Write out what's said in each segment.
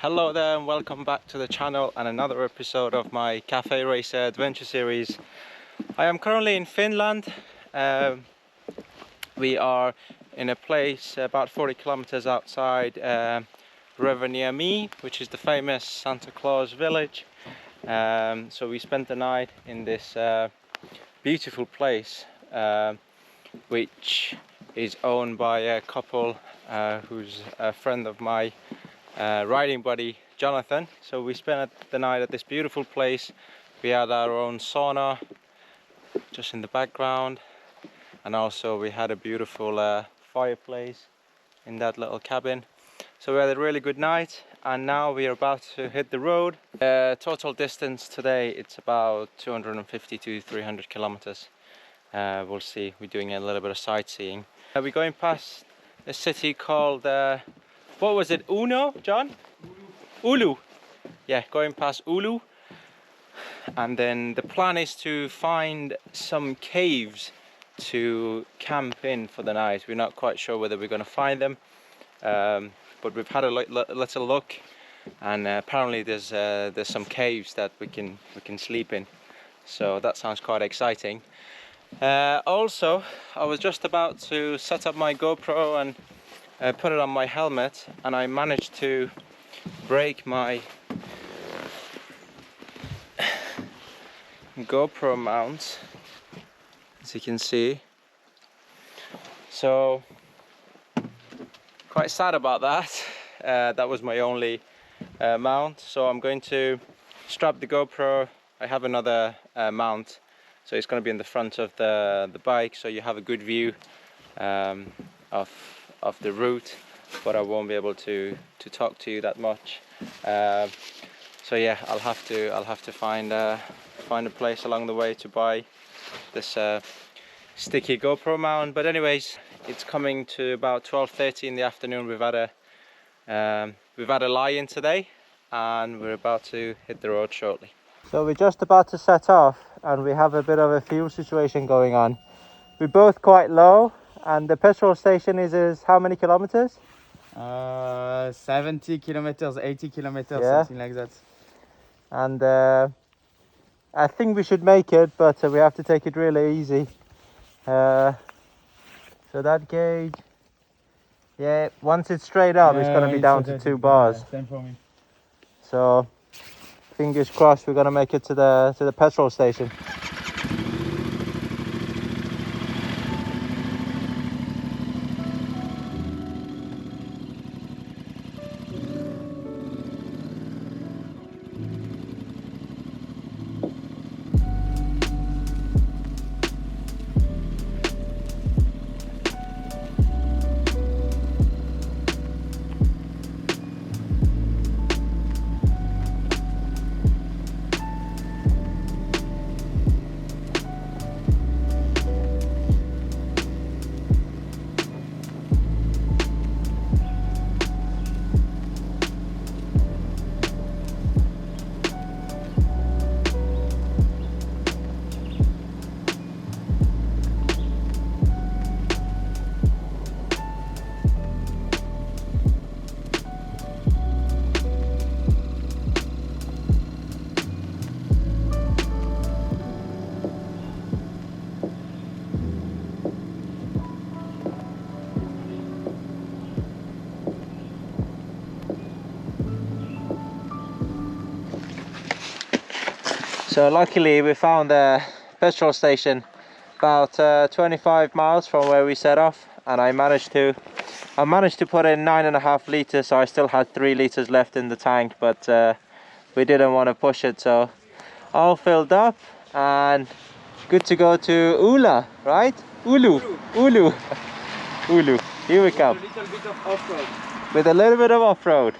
Hello there and welcome back to the channel and another episode of my Cafe Racer adventure series. I am currently in Finland. We are in a place about 40 kilometers outside Rovaniemi, which is the famous Santa Claus village. So we spent the night in this beautiful place which is owned by a couple who's a friend of my riding buddy Jonathan. So we spent the night at this beautiful place. We had our own sauna just in the background, and also we had a beautiful fireplace in that little cabin. So we had a really good night, and now we are about to hit the road. Total distance today, it's about 250 to 300 kilometers. We'll see. We're doing a little bit of sightseeing. We're going past a city called what was it? Uno, John? Ulu. Yeah, going past Ulu. And then the plan is to find some caves to camp in for the night. We're not quite sure whether we're going to find them, but we've had a little look, and apparently there's some caves that we can sleep in. So that sounds quite exciting. Also, I was just about to set up my GoPro and put it on my helmet, and I managed to break my GoPro mount, as you can see. So quite sad about that. That was my only mount, so I'm going to strap the GoPro. I have another mount, so it's going to be in the front of the bike, so you have a good view of the route, but I won't be able to talk to you that much. So yeah, I'll have to find a place along the way to buy this sticky GoPro mount. But anyways, it's coming to about 12:30 in the afternoon. We've had a lie-in today, and we're about to hit the road shortly. So we're just about to set off, and we have a bit of a fuel situation going on. We're both quite low, and the petrol station is how many kilometers? 70 kilometers, 80 kilometers, Yeah. something like that. And I think we should make it, but we have to take it really easy. So that gauge, yeah, once it's straight up, it's going to be down to 2 bars. Yeah, same for me. So fingers crossed we're going to make it to the petrol station. So luckily we found a petrol station about 25 miles from where we set off, and I managed to put in 9.5 liters, so I still had 3 liters left in the tank, but we didn't want to push it, so all filled up and good to go to Ula, right? Ulu. Ulu. Here we come. A little bit of off-road. With a little bit of off-road.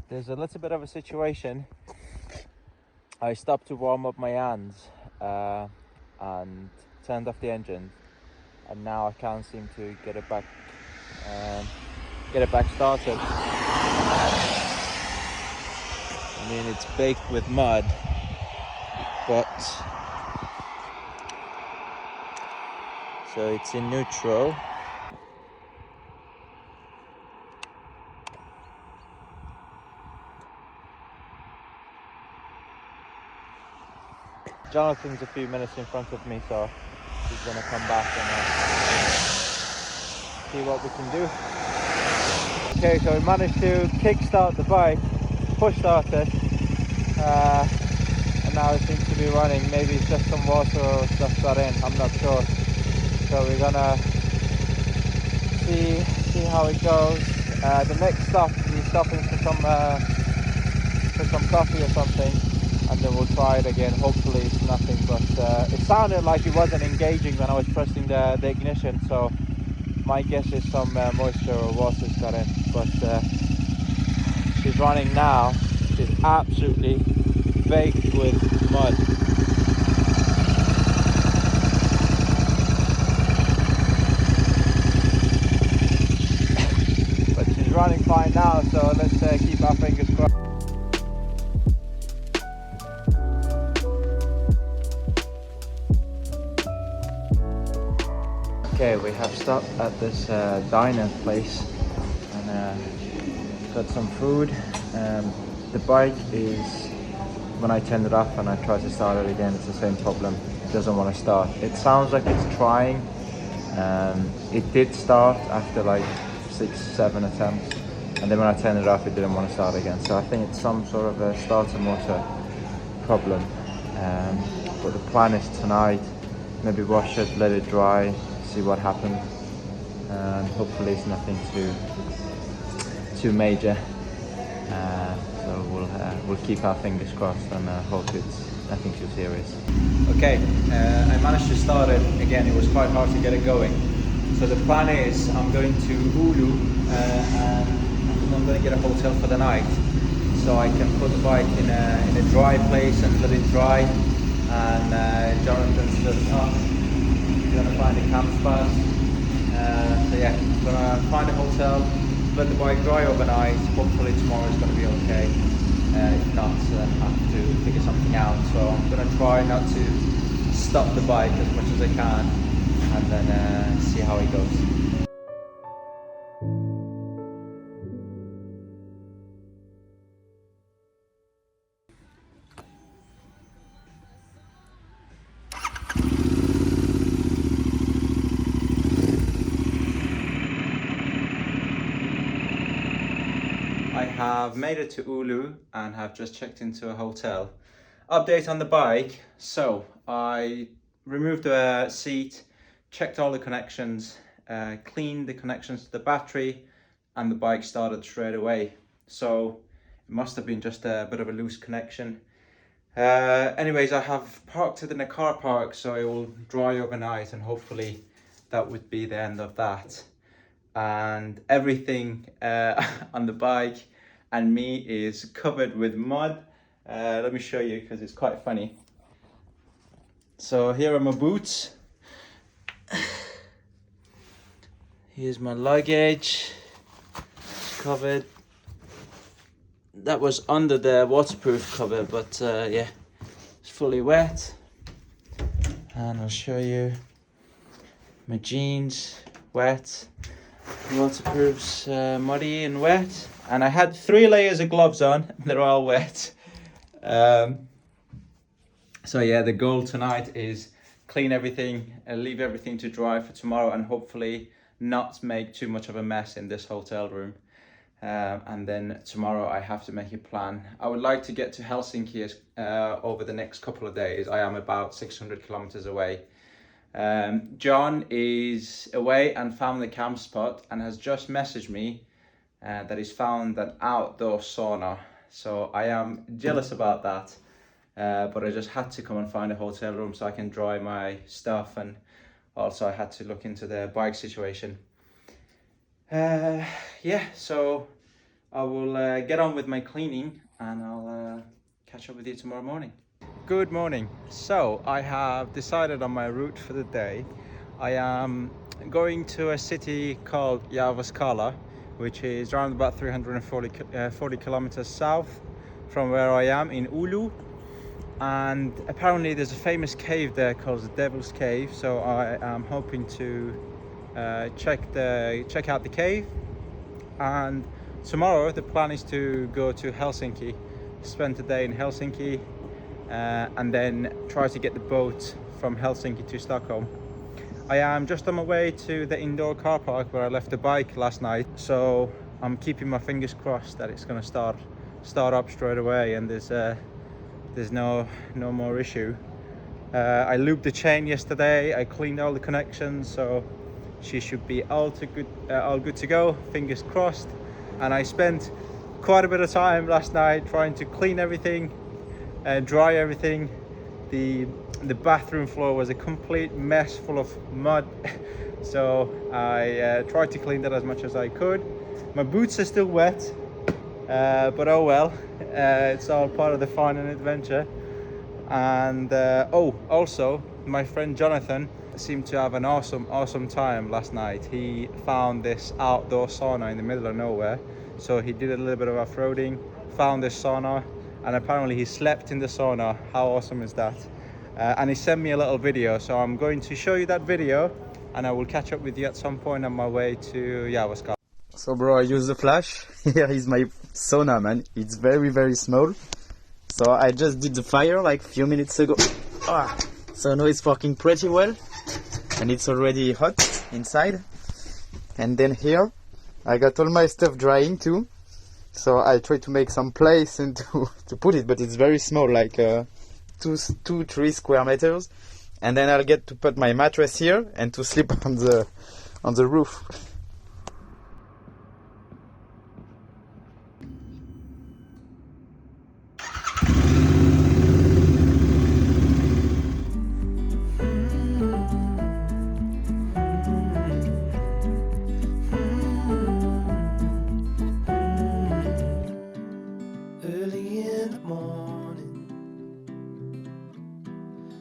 there's a little bit of a situation. I stopped to warm up my hands and turned off the engine, and now I can't seem to get it back started. I mean, it's baked with mud, but so it's in neutral. Jonathan's a few minutes in front of me, so he's gonna come back and see what we can do. Okay, so we managed to kickstart the bike, push start it, and now it seems to be running. Maybe it's just some water or stuff got in, I'm not sure. So we're gonna see how it goes. The next stop, we're stopping for some coffee or something, and then we'll try it again. Hopefully it's nothing, but it sounded like it wasn't engaging when I was pressing the ignition, so my guess is some moisture or water's got in. But she's running now. She's absolutely baked with mud. But she's running fine now, so let's keep our fingers crossed. Okay, we have stopped at this diner place and got some food. The bike is, when I turn it off and I try to start it again, it's the same problem. It doesn't want to start. It sounds like it's trying. It did start after like 6-7 attempts, and then when I turned it off it didn't want to start again. So I think it's some sort of a starter motor problem. But the plan is tonight, maybe wash it, let it dry, see what happens, and hopefully it's nothing too major. So we'll keep our fingers crossed and hope it's nothing too serious. Okay, I managed to start it again. It was quite hard to get it going. So the plan is I'm going to Oulu and I'm going to get a hotel for the night, so I can put the bike in a dry place and let it dry. And Jonathan's just going to find a camp spot. So yeah, I'm going to find a hotel, let the bike dry overnight. Hopefully tomorrow is going to be okay. If not, I have to figure something out. So I'm going to try not to stop the bike as much as I can, and then see how it goes. I have made it to Oulu and have just checked into a hotel. Update on the bike. So I removed the seat, checked all the connections, cleaned the connections to the battery, and the bike started straight away. So it must have been just a bit of a loose connection. Anyways, I have parked it in a car park, so it will dry overnight, and hopefully that would be the end of that. And everything on the bike and me is covered with mud. Let me show you because it's quite funny. So here are my boots. Here's my luggage. It's covered. That was under the waterproof cover, but yeah, it's fully wet. And I'll show you my jeans, wet. Waterproof's muddy and wet, and I had 3 layers of gloves on. They're all wet. So yeah, the goal tonight is clean everything and leave everything to dry for tomorrow, and hopefully not make too much of a mess in this hotel room. And then tomorrow I have to make a plan. I would like to get to Helsinki over the next couple of days. I am about 600 kilometers away. John is away and found the camp spot and has just messaged me that he's found an outdoor sauna. So I am jealous about that, but I just had to come and find a hotel room so I can dry my stuff, and also I had to look into the bike situation. Yeah, so I will get on with my cleaning and I'll catch up with you tomorrow morning. Good morning. So I have decided on my route for the day. I am going to a city called Jyväskylä, which is around about 340 kilometers south from where I am in Oulu. And apparently there's a famous cave there called the Devil's Cave, so I am hoping to check out the cave. And tomorrow the plan is to go to Helsinki, spend the day in Helsinki, and then try to get the boat from Helsinki to Stockholm. I am just on my way to the indoor car park where I left the bike last night, so I'm keeping my fingers crossed that it's going to start up straight away and there's no more issue. I looped the chain yesterday, I cleaned all the connections, so she should be all good to go, fingers crossed. And I spent quite a bit of time last night trying to clean everything and dry everything. The bathroom floor was a complete mess full of mud, so I tried to clean that as much as I could. My boots are still wet, but oh well, it's all part of the fun and adventure. And also my friend Jonathan seemed to have an awesome time last night. He found this outdoor sauna in the middle of nowhere, so he did a little bit of off-roading, found this sauna, and apparently he slept in the sauna. How awesome is that? And he sent me a little video, so I'm going to show you that video and I will catch up with you at some point on my way to Jyväskylä. So bro, I use the flash. Here is my sauna, man. It's very small. So I just did the fire like a few minutes ago. So now it's working pretty well. And it's already hot inside. And then here, I got all my stuff drying too. So I try to make some place and to put it, but it's very small, like 2-3 square meters. And then I'll get to put my mattress here and to sleep on the roof.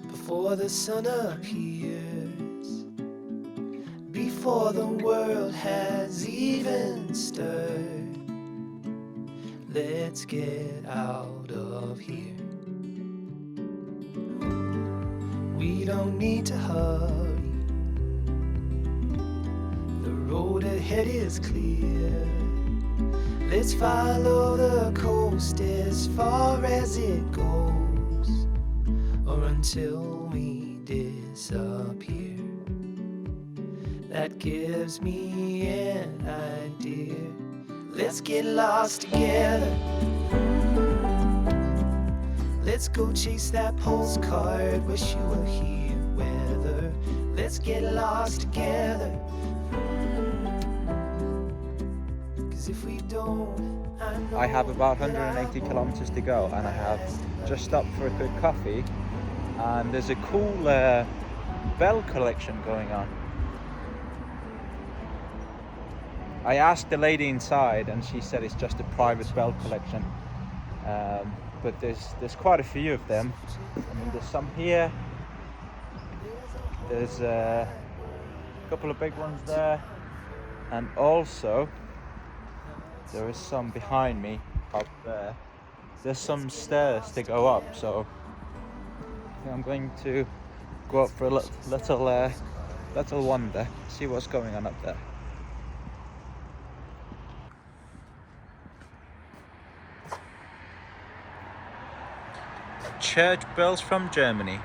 Before the sun appears, before the world has even stirred, let's get out of here. We don't need to hurry, the road ahead is clear. Let's follow the coast as far as it goes, or until we disappear. That gives me an idea. Let's get lost together. Let's go chase that postcard. Wish you were here, weather. Let's get lost together. 'Cause if we don't, I have about 180 kilometers to go and I have just stopped for a quick coffee, and there's a cool bell collection going on. I asked the lady inside and she said it's just a private bell collection, but there's quite a few of them. I mean, there's some here, there's a couple of big ones there, and also there is some behind me up there. There's some stairs to go up, so I'm going to go up for a little wander, see what's going on up there. Church bells from Germany.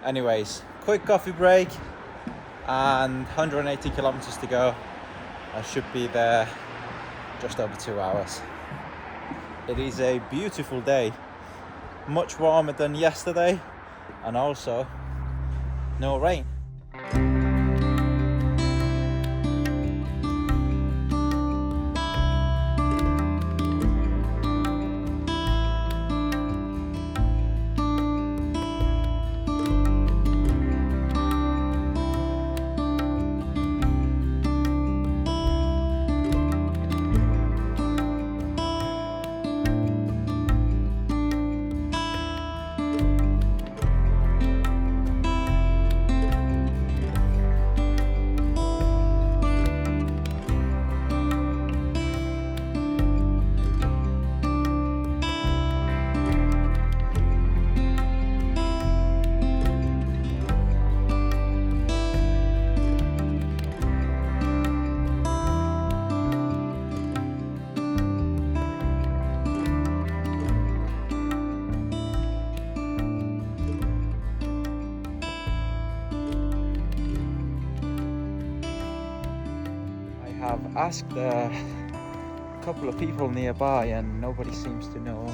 Anyways, quick coffee break and 180 kilometers to go. I should be there just over 2 hours. It is a beautiful day, much warmer than yesterday, and also no rain. I've asked a couple of people nearby and nobody seems to know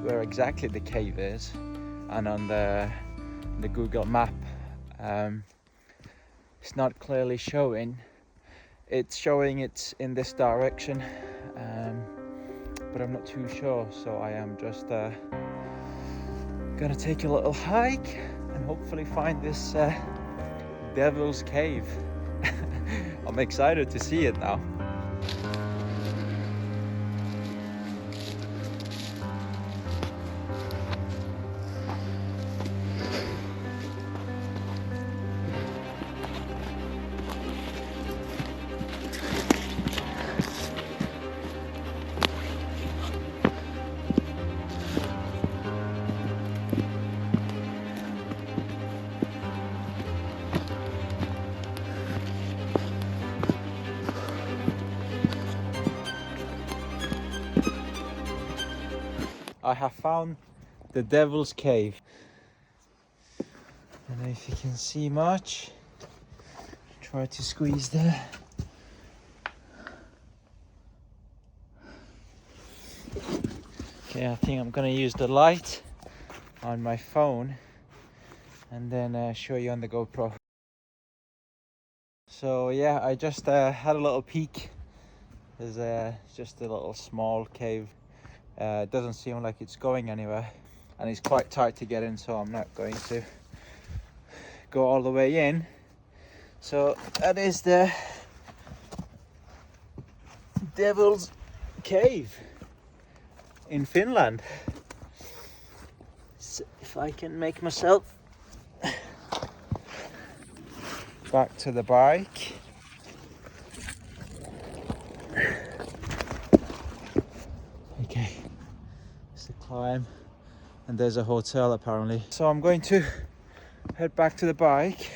where exactly the cave is, and on the Google map it's not clearly showing. It's showing it's in this direction, but I'm not too sure, so I am just gonna take a little hike and hopefully find this Devil's Cave. I'm excited to see it now. I have found the Devil's Cave. I don't know if you can see much. Try to squeeze there. Okay, I think I'm gonna use the light on my phone and then show you on the GoPro. So yeah, I just had a little peek. There's just a little small cave. It doesn't seem like it's going anywhere, and it's quite tight to get in, so I'm not going to go all the way in. So that is the Devil's Cave in Finland. So if I can make myself back to the bike. Okay, it's a climb, and there's a hotel apparently. So I'm going to head back to the bike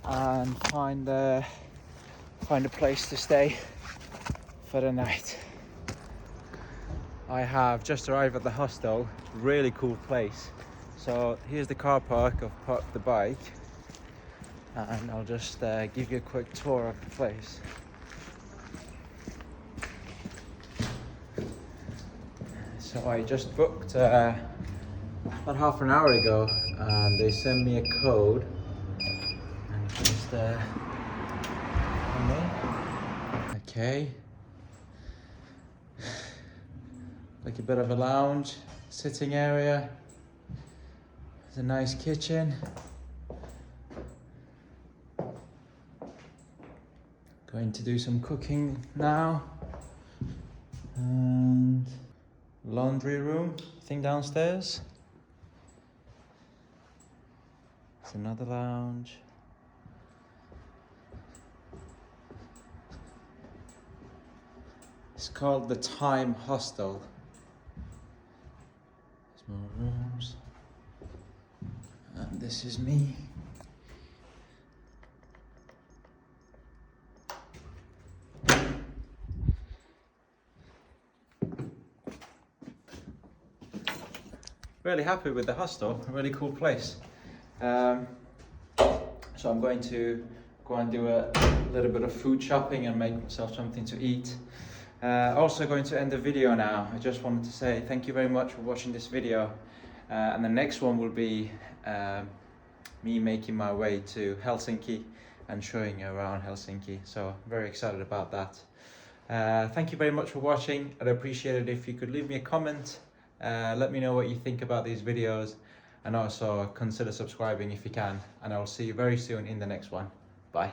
and find a place to stay for the night. I have just arrived at the hostel. Really cool place. So here's the car park. I've parked the bike, and I'll just give you a quick tour of the place. So I just booked about half an hour ago, and they sent me a code, and just come in. Okay, like a bit of a lounge, sitting area. There's a nice kitchen. Going to do some cooking now, and laundry room thing downstairs. It's another lounge. It's called the Time Hostel. There's more rooms. And this is me. Really happy with the hostel, a really cool place. So I'm going to go and do a little bit of food shopping and make myself something to eat. Also going to end the video now. I just wanted to say thank you very much for watching this video, and the next one will be me making my way to Helsinki and showing you around Helsinki, so very excited about that. Thank you very much for watching. I'd appreciate it if you could leave me a comment, let me know what you think about these videos, and also consider subscribing if you can, and I will see you very soon in the next one. Bye.